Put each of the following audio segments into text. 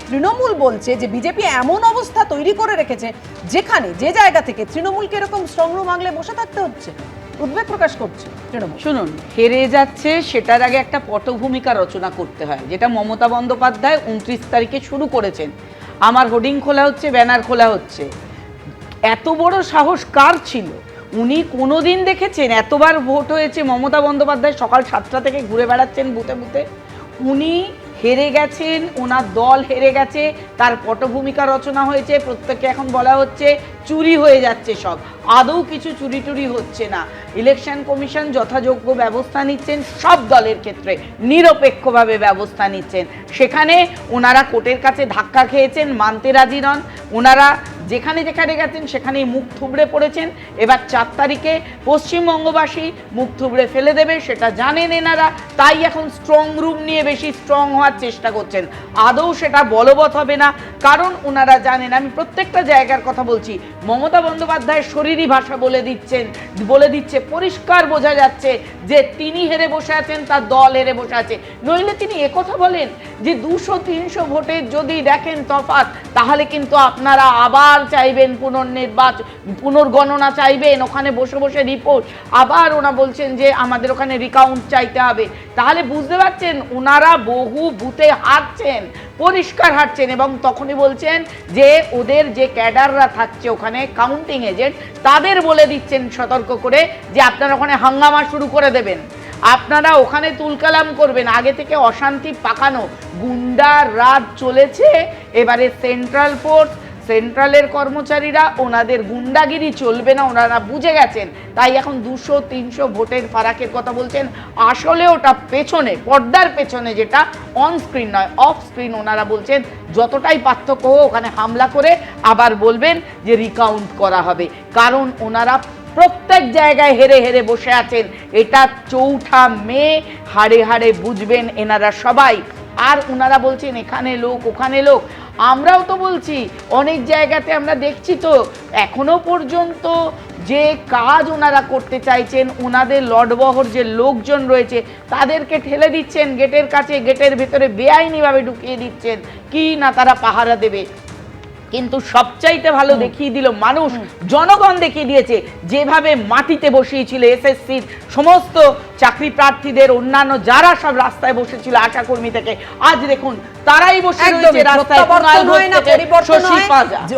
তৃণমূল বলছে যে বিজেপি এমন অবস্থা তৈরি করে রেখেছে যেখানে যে জায়গা থেকে তৃণমূলকে এরকম স্ট্রং রুম আগলে বসে থাকতে হচ্ছে, উদ্বেগ প্রকাশ করছে তৃণমূল। শুনুন, হেরে যাচ্ছে সেটার আগে একটা পটভূমিকা রচনা করতে হয়, যেটা মমতা বন্দ্যোপাধ্যায় 29 তারিখে শুরু করেছেন। আমার হোর্ডিং খোলা হচ্ছে, ব্যানার খোলা হচ্ছে। এত বড় সাহস কার ছিল? উনি কোনোদিন দেখেছেন এতবার ভোট হয়েছে মমতা বন্দ্যোপাধ্যায় সকাল 7টা থেকে ঘুরে বেড়াচ্ছেন বুথে বুথে? উনি হেরে গেছেন, ওনার দল হেরে গেছে, তার পটভূমিকা রচনা হয়েছে। প্রত্যেককে এখন বলা হচ্ছে চুরি হয়ে যাচ্ছে সব। আদৌ কিছু চুরি টুরি হচ্ছে না। ইলেকশন কমিশন যথাযোগ্য ব্যবস্থা নিচ্ছেন, সব দলের ক্ষেত্রে নিরপেক্ষভাবে ব্যবস্থা নিচ্ছেন। সেখানে ওনারা কোর্টের কাছে ধাক্কা খেয়েছেন, মানতে রাজি নন। ওনারা যেখানে যেখানে গেছেন সেখানেই মুখ থুবড়ে পড়েছেন। এবার 4 তারিখে পশ্চিমবঙ্গবাসী মুখ থুবড়ে ফেলে দেবে, সেটা জানেন এনারা। তাই এখন স্ট্রং রুম নিয়ে বেশি স্ট্রং হওয়ার চেষ্টা করছেন। আদৌ সেটা বলবৎ হবে না, কারণ ওনারা জানেন। আমি প্রত্যেকটা জায়গার কথা বলছি, মমতা বন্দ্যোপাধ্যায় শরীরী ভাষা বলে দিচ্ছে, পরিষ্কার বোঝা যাচ্ছে যে তিনি হেরে বসে আছেন, তার দল হেরে বসে আছে। নইলে তিনি একথা বলেন যে 200-300 ভোটের যদি দেখেন তফাৎ, তাহলে কিন্তু আপনারা আবার চাইবেন পুনর্গণনা চাইবেন, ওখানে বসে বসে রিপোর্ট। আবার ওনা বলছেন যে আমাদের ওখানে রিকাউন্ট চাইতে হবে। তাহলে বুঝতে পারছেন ওনারা বহু বুথে হারছেন, পরিষ্কার হারছেন। এবং তখনই বলছেন যে ওদের যে ক্যাডাররা থাকছে ওখানে, কাউন্টিং এজেন্ট, তাদের বলে দিচ্ছেন সতর্ক করে যে আপনারা ওখানে হাঙ্গামা শুরু করে দেবেন, আপনারা ওখানে তুলকালাম করবেন। আগে থেকে অশান্তি পাকানো গুন্ডার রাত চলেছে। এবারে সেন্ট্রালের কর্মচারীরা, ওনাদের গুন্ডাগিরি চলবে না, ওনারা বুঝে গেছেন। তাই এখন 200-300 ভোটের ফারাকের কথা বলছেন। আসলে ওটা পেছনে, পর্দার পেছনে, যেটা অন স্ক্রিন নয়, অফ স্ক্রিন, ওনারা বলছেন যতটাই পার্থক্য হোক ওখানে হামলা করে আবার বলবেন যে রিকাউন্ট করা হবে। কারণ ওনারা প্রত্যেক জায়গায় হেরে হেরে বসে আছেন। এটা 4 মে হাড়ে হাড়ে বুঝবেন এনারা সবাই। আর ওনারা বলছেন এখানে লোক, ওখানে লোক। আমরাও তো বলছি, অনেক জায়গাতে আমরা দেখছি তো এখনো পর্যন্ত যে কাজ ওনারা করতে চাইছেন, ওনাদের লটবহর যে লোকজন রয়েছে তাদেরকে ঠেলে দিচ্ছেন গেটের কাছে, গেটের ভেতরে বেআইনিভাবে ঢুকিয়ে দিচ্ছেন কি না তারা পাহারা দেবে। কিন্তু সবচাইতে ভালো দেখিয়ে দিল মানুষ, জনগণ দেখিয়ে দিয়েছে যেভাবে মাটিতে বসিয়েছিল এসএসসির সমস্ত চাকরি প্রার্থীদের, অন্যান্য যারা সব রাস্তায় বসেছিল আশাকর্মী থেকে, আজ দেখুন তারাই বসে রয়েছে রাস্তায়।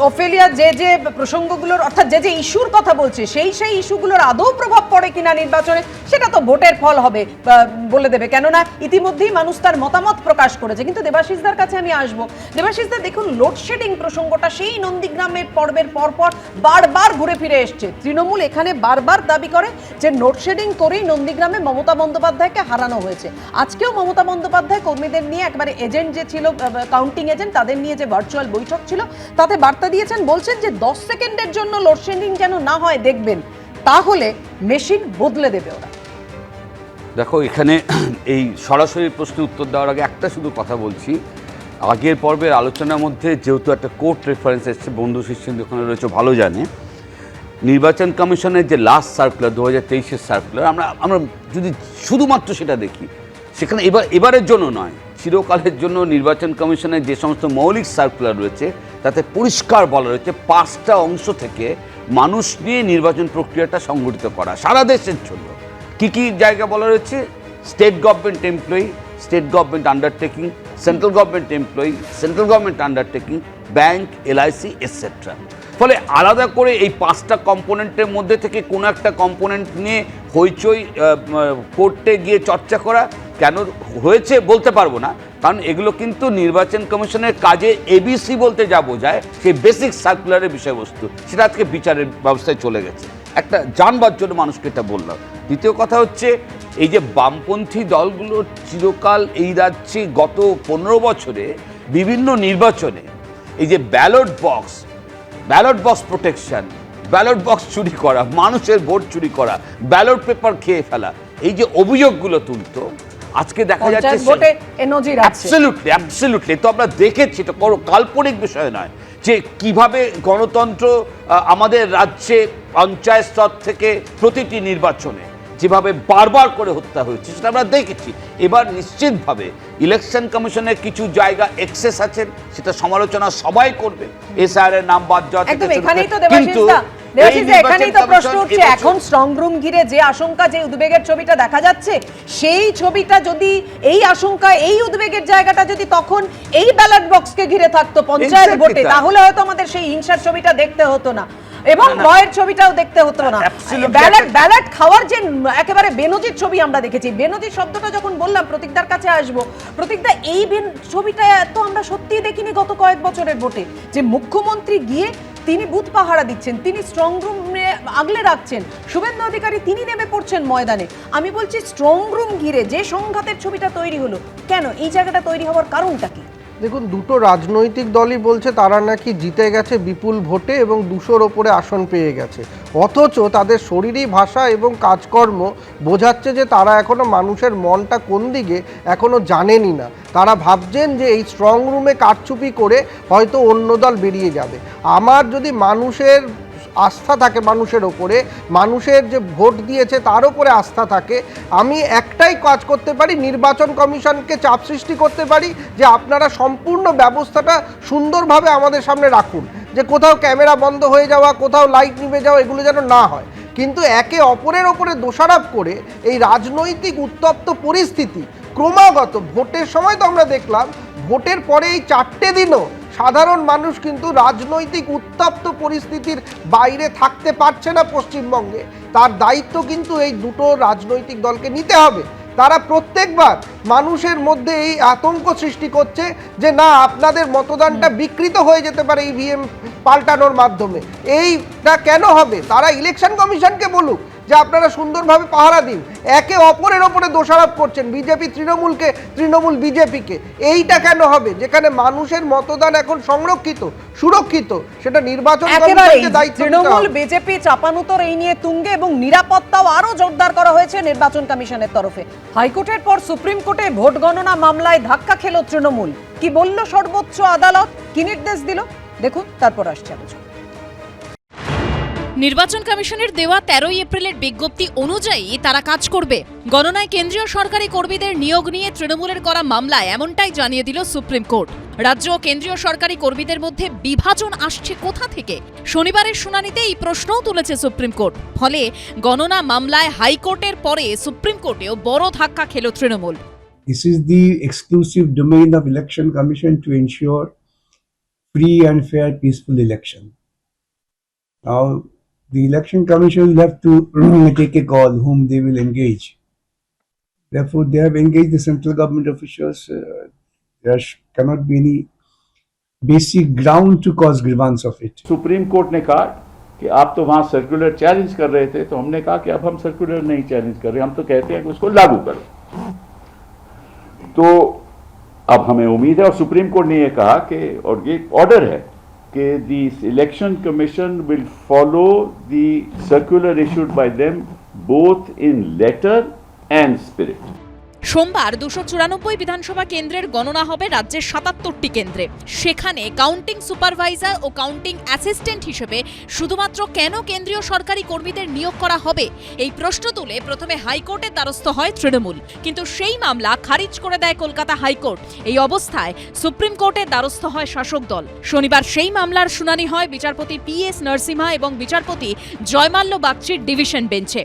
ওফেলিয়া যে প্রসঙ্গগুলোর, অর্থাৎ যে ইস্যুর কথা বলছে, সেই ইস্যুগুলোর আদৌ প্রভাব পড়ে কিনা নির্বাচনে, সেটা তো ভোটের ফল হবে বলে দেবে। কেননা ইতিমধ্যেই মানুষ তার মতামত প্রকাশ করেছে। কিন্তু দেবাশিসদার কাছে আমি আসবো। দেবাশিসদা, দেখুন লোডশেডিং প্রসঙ্গটা সেই নন্দীগ্রামের পর্বের পরপর বারবার ঘুরে ফিরে এসছে। তৃণমূল এখানে বারবার দাবি করে যে লোডশেডিং করেই নন্দীগ্রামে মমতা বন্দ্যোপাধ্যায়কে হারানো হয়েছে। আজকেও মমতা বন্দ্যোপাধ্যায় কর্মীদের নিয়ে, একবারে এজেন্ট যে ছিল, কাউন্টিং এজেন্ট, তাদের নিয়ে যে ভার্চুয়াল বৈঠক ছিল, তাতে বার্তা দিয়েছেন, বলছেন যে 10 সেকেন্ডের জন্য লোডশেডিং যেন না হয় দেখবেন, তাহলে মেশিন বদলে দেবে ওরা। দেখো, এখানে এই সরাসরি প্রশ্নের উত্তর দেওয়ার আগে একটা শুধু কথা বলছি। আগের পর্বের আলোচনার মধ্যে যেহেতু একটা কোর্ট রেফারেন্স এসছে, বন্ধু শিষ্যের ওখানে রয়েছে, ভালো জানে নির্বাচন কমিশনের যে লাস্ট সার্কুলার 2023-এর সার্কুলার, আমরা যদি শুধুমাত্র সেটা দেখি, সেখানে এবারের জন্য নয়, চিরকালের জন্য নির্বাচন কমিশনের যে সমস্ত মৌলিক সার্কুলার রয়েছে তাতে পরিষ্কার বলা রয়েছে 5টা অংশ থেকে মানুষ নিয়ে নির্বাচন প্রক্রিয়াটা সংগঠিত করা সারা দেশের জন্য। কি জায়গা বলা রয়েছে? State government employee, state government undertaking, central government employee, central government undertaking, bank, LIC, etcetera. ফলে আলাদা করে এই 5টা কম্পোনেন্টের মধ্যে থেকে কোনো একটা কম্পোনেন্ট নিয়ে হইচই কোর্টে গিয়ে চর্চা করা কেন হয়েছে বলতে পারবো না, কারণ এগুলো কিন্তু নির্বাচন কমিশনের কাজে এবিসি বলতে যা বোঝায় সেই বেসিক সার্কুলারের বিষয়বস্তু, সেটা আজকে বিচারের ব্যবস্থায় চলে গেছে। একটা জানবার জন্য মানুষকে এটা বললাম। দ্বিতীয় কথা হচ্ছে, এই যে বামপন্থী দলগুলো চিরকাল এই রাজ্যে গত 15 বছরে বিভিন্ন নির্বাচনে এই যে ballot box protection, ballot box চুরি করা, মানুষের ভোট চুরি করা, ব্যালট পেপার খেয়ে ফেলা, এই যে অভিযোগগুলো তুলতো, আজকে দেখা যাচ্ছে অ্যাবসলিউটলি তো আমরা দেখেছি, এটা কোনো কাল্পনিক বিষয় নয়, যে কিভাবে গণতন্ত্র আমাদের রাজ্যে পঞ্চায়েত স্তর থেকে প্রতিটি নির্বাচনে যেভাবে বারবার করে হত্যা হয়েছে সেটা আমরা দেখেছি। এবার নিশ্চিতভাবে ইলেকশন কমিশনের কিছু জায়গা এক্সেস আছে, সেটা সমালোচনা সবাই করবে, এসআর এর নাম বাদ যাওয়া থেকে একদম শুরু করে। এখানেই তো দেবাশিস দা, এখানেই তো প্রশ্ন উঠছে, এখন স্ট্রং রুম ঘিরে যে আশঙ্কা, যে উদ্বেগের ছবিটা দেখা যাচ্ছে, সেই ছবিটা যদি, এই আশঙ্কা, এই উদ্বেগের জায়গাটা যদি তখন এই ব্যালট বক্সকে ঘিরে থাকতো পঞ্চায়েত Exactly ভোটে, তাই। তাহলে হয়তো আমাদের সেই হিংসার ছবিটা দেখতে হতো না এবং ভয়ের ছবিটাও দেখতে হতো না। Absolutely. ব্যালট খাওয়ার যে একেবারে বেনজির ছবি আমরা দেখেছি, বেনজির শব্দটা যখন বললাম, প্রতীকদার কাছে আসবো, প্রতীকদা এই ছবিটা এত আমরা সত্যিই দেখিনি গত কয়েক বছরের ভোটে, যে মুখ্যমন্ত্রী গিয়ে তিনি বুথ পাহারা দিচ্ছেন, তিনি স্ট্রং রুমে আগলে রাখছেন, শুভেন্দু অধিকারী তিনি নেমে পড়ছেন ময়দানে। আমি বলছি স্ট্রং রুম ঘিরে যে সংঘাতের ছবিটা তৈরি হলো, কেন এই জায়গাটা তৈরি হওয়ার কারণটা কি? দেখুন, দুটো রাজনৈতিক দলই বলছে তারা নাকি জিতে গেছে বিপুল ভোটে এবং 200-র ওপরে আসন পেয়ে গেছে, অথচ তাদের শরীরী ভাষা এবং কাজকর্ম বোঝাচ্ছে যে তারা এখনো মানুষের মনটা কোন দিকে এখনো জানেনই না। তারা ভাবছেন যে এই স্ট্রং রুমে কারচুপি করে হয়তো অন্য দল বেরিয়ে যাবে। আমার যদি মানুষের আস্থা থাকে, মানুষের ওপরে, মানুষের যে ভোট দিয়েছে তার উপরে আস্থা থাকে, আমি একটাই কাজ করতে পারি, নির্বাচন কমিশনকে চাপ সৃষ্টি করতে পারি যে আপনারা সম্পূর্ণ ব্যবস্থাটা সুন্দরভাবে আমাদের সামনে রাখুন, যে কোথাও ক্যামেরা বন্ধ হয়ে যাওয়া, কোথাও লাইট নিভে যাওয়া, এগুলো যেন না হয়। কিন্তু একে অপরের ওপরে দোষারোপ করে এই রাজনৈতিক উত্তপ্ত পরিস্থিতি ক্রমাগত, ভোটের সময় তো আমরা দেখলাম, ভোটের পরে এই 4টে দিনও সাধারণ মানুষ কিন্তু রাজনৈতিক উত্তপ্ত পরিস্থিতির বাইরে থাকতে পারছে না পশ্চিমবঙ্গে। তার দায়িত্ব কিন্তু এই দুটো রাজনৈতিক দলকে নিতে হবে। তারা প্রত্যেকবার মানুষের মধ্যে এই আতঙ্ক সৃষ্টি করছে যে না, আপনাদের মতদানটা বিকৃত হয়ে যেতে পারে ইভিএম পাল্টানোর মাধ্যমে। এইটা কেন হবে? তারা ইলেকশন কমিশনকে বলুক যে আপনারা সুন্দরভাবে পাহারা দিন। একে অপরের ওপরে দোষারোপ করছেন, বিজেপি তৃণমূলকে, তৃণমূল বিজেপিকে। এইটা কেন হবে? যেখানে মানুষের মতদান এখন সংরক্ষিত, সুরক্ষিত, সেটা নির্বাচন কমিশনকে দায়িত্ব নিতে হবে। তৃণমূল বিজেপি চাপানুতর এই নিয়ে তুঙ্গে এবং নিরাপত্তাও আরো জোরদার করা হয়েছে নির্বাচন কমিশনের তরফে। হাইকোর্টের পর সুপ্রিম কোর্টে ভোট গণনা মামলায় ধাক্কা খেল তৃণমূল। কি বলল সর্বোচ্চ আদালত, কি নির্দেশ দিল, দেখুন, তারপর আসছে আলোচনা। নির্বাচন কমিশনের দেওয়া 13 এপ্রিলের বিজ্ঞপ্তি অনুযায়ী তারা কাজ করবে। গণনায় কেন্দ্রীয় সরকারি কর্মীদের নিয়োগ নিয়ে তৃণমূলের করা মামলায় এমনটাই জানিয়ে দিল সুপ্রিম কোর্ট। রাজ্য ও কেন্দ্রীয় সরকারি কর্মীদের মধ্যে বিভাজন আসছে কোথা থেকে? শনিবারের শুনানিতে এই প্রশ্নও তুলেছে সুপ্রিম কোর্ট। ফলে গণনা মামলায় হাইকোর্টের পরে সুপ্রিম কোর্টেও বড় ধাক্কা খেল Trinamool. This is the exclusive domain of Election Commission to ensure free and fair, peaceful election. Now, the Election Commission will have to take a call whom they will engage. Therefore, they have engaged the central government officials. There cannot be any basic ground to cause grievance of it. Supreme court ने कहा कि आप तो वहां circular challenge कर रहे थे, तो हमने कहा कि अब हम सर्कुलर नहीं चैलेंज कर रहे, हम तो कहते हैं कि उसको लागू करो। तो अब हमें उम्मीद है, और सुप्रीम कोर्ट ने यह कहा कि, और ये ऑर्डर है कि the election commission will follow the circular issued by them both in letter and spirit. সোমবার 294 বিধানসভা কেন্দ্রের গণনা হবে রাজ্যের 77টি কেন্দ্রে। সেখানে কাউন্টিং সুপারভাইজার ও কাউন্টিং অ্যাসিস্ট্যান্ট হিসেবে শুধুমাত্র কেন কেন্দ্রীয় সরকারি কর্মীদের নিয়োগ করা হবে, এই প্রশ্ন তুলে প্রথমে হাইকোর্টের দ্বারস্থ হয় তৃণমূল, কিন্তু সেই মামলা খারিজ করে দেয় কলকাতা হাইকোর্ট। এই অবস্থায় সুপ্রিম কোর্টের দ্বারস্থ হয় শাসক দল। শনিবার সেই মামলার শুনানি হয় বিচারপতি PS নরসিমহা এবং বিচারপতি জয়মাল্য বাগচির ডিভিশন বেঞ্চে।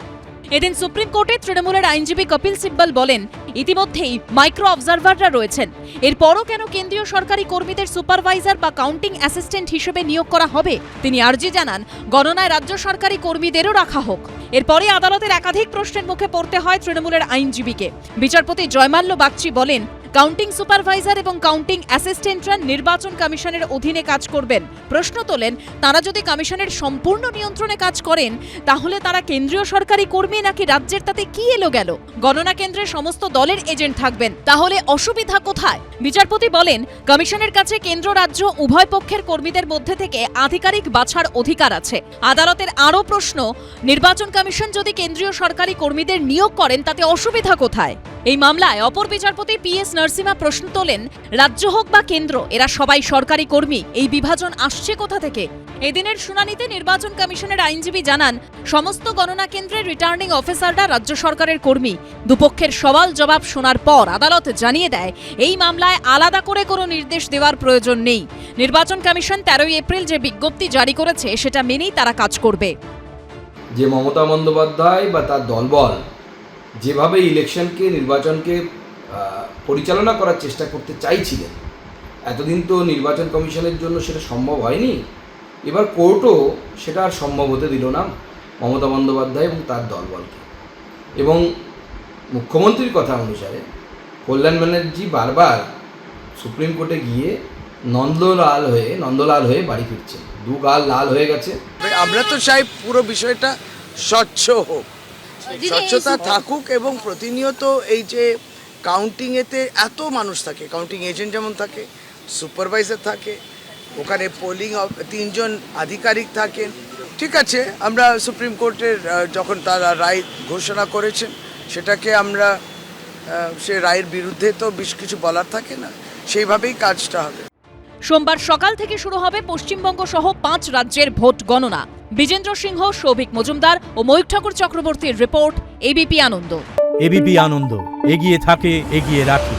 এদিন সুপ্রিম কোর্টে তৃণমূলের আইনজীবী কপিল সিব্বল বলেন, ইতিমধ্যেই মাইক্রো অবজারভাররা রয়েছেন, এরপরও কেন কেন্দ্রীয় সরকারি কর্মীদের সুপারভাইজার বা কাউন্টিং অ্যাসিস্ট্যান্ট হিসেবে নিয়োগ করা হবে? তিনি আর্জি জানান গণনায় রাজ্য সরকারি কর্মীদেরও রাখা হোক। এরপরে আদালতের একাধিক প্রশ্নের মুখে পড়তে হয় তৃণমূলের আইনজীবীকে। বিচারপতি জয়মাল্য বাগচি বলেন, কাউন্টিং সুপারভাইজার এবং কাউন্টিং অ্যাসিস্ট্যান্টরা নির্বাচন কমিশনের অধীনে কাজ করবেন। প্রশ্ন তোলেন, তারা যদি কমিশনের সম্পূর্ণ নিয়ন্ত্রণে কাজ করেন, তাহলে তারা কেন্দ্রীয় সরকারি কর্মী নাকি রাজ্যের, তাতে কি এলো গেল? গণনা কেন্দ্রে সমস্ত দলের এজেন্ট থাকবেন, তাহলে অসুবিধা কোথায়? বিচারপতি বলেন, কমিশনের কাছে কেন্দ্র রাজ্য উভয় পক্ষের কর্মীদের মধ্যে থেকে আধিকারিক বাছার অধিকার আছে। আদালতের আরও প্রশ্ন, নির্বাচন কমিশন যদি কেন্দ্রীয় সরকারি কর্মীদের নিয়োগ করেন তাতে অসুবিধা কোথায়? এই মামলায় অপর বিচারপতি PS নরসিমা প্রশ্ন তোলেন, রাজ্য হোক বা কেন্দ্র, এরা সবাই সরকারি কর্মী, এই বিভাজন আসছে কোথা থেকে? এদিনের শুনানিতে নির্বাচন কমিশনের আইনজীবী জানান, সমস্ত গণনা কেন্দ্রের রিটার্নিং অফিসাররা রাজ্য সরকারের কর্মী। দুপক্ষের সওয়াল জবাব শোনার পর আদালত জানিয়ে দেয়, এই মামলায় আলাদা করে কোনো নির্দেশ দেওয়ার প্রয়োজন নেই। নির্বাচন কমিশন 13 এপ্রিল যে বিজ্ঞপ্তি জারি করেছে সেটা মেনেই তারা কাজ করবে। যে মমতা বন্দ্যোপাধ্যায় বা তার দলবল যেভাবে ইলেকশনকে, নির্বাচনকে পরিচালনা করার চেষ্টা করতে চাইছিলেন, এতদিন তো নির্বাচন কমিশনের জন্য সেটা সম্ভব হয়নি। এবার কোর্টও সেটা আর সম্ভব হতে দিল না মমতা বন্দ্যোপাধ্যায় এবং তার দলবলকে। এবং মুখ্যমন্ত্রীর কথা অনুসারে কল্যাণ ব্যানার্জি বারবার সুপ্রিম কোর্টে গিয়ে নন্দলাল হয়ে বাড়ি ফিরছেন, দু গাল লাল হয়ে গেছে। আমরা তো চাই পুরো বিষয়টা স্বচ্ছ হোক, স্বচ্ছতা থাকুক, এবং প্রতিনিয়ত এই যে কাউন্টিংয়েতে এত মানুষ থাকে, কাউন্টিং এজেন্ট যেমন থাকে, সুপারভাইজার থাকে, ওখানে পোলিং 3 জন আধিকারিক থাকেন। ঠিক আছে, আমরা সুপ্রিম কোর্টের যখন তারা রায় ঘোষণা করেছেন, সেটাকে আমরা সে রায়ের বিরুদ্ধে তো বেশ কিছু বলার থাকে না, সেইভাবেই কাজটা হবে। সোমবার সকাল থেকে শুরু হবে পশ্চিমবঙ্গ সহ 5 রাজ্যের ভোট গণনা। বিজেন্দ্র সিংহ, সৌভিক মজুমদার ও ময়ূখ ঠাকুর চক্রবর্তীর রিপোর্ট, এবিপি আনন্দ। এবিপি আনন্দ, এগিয়ে থাকে, এগিয়ে রাখে।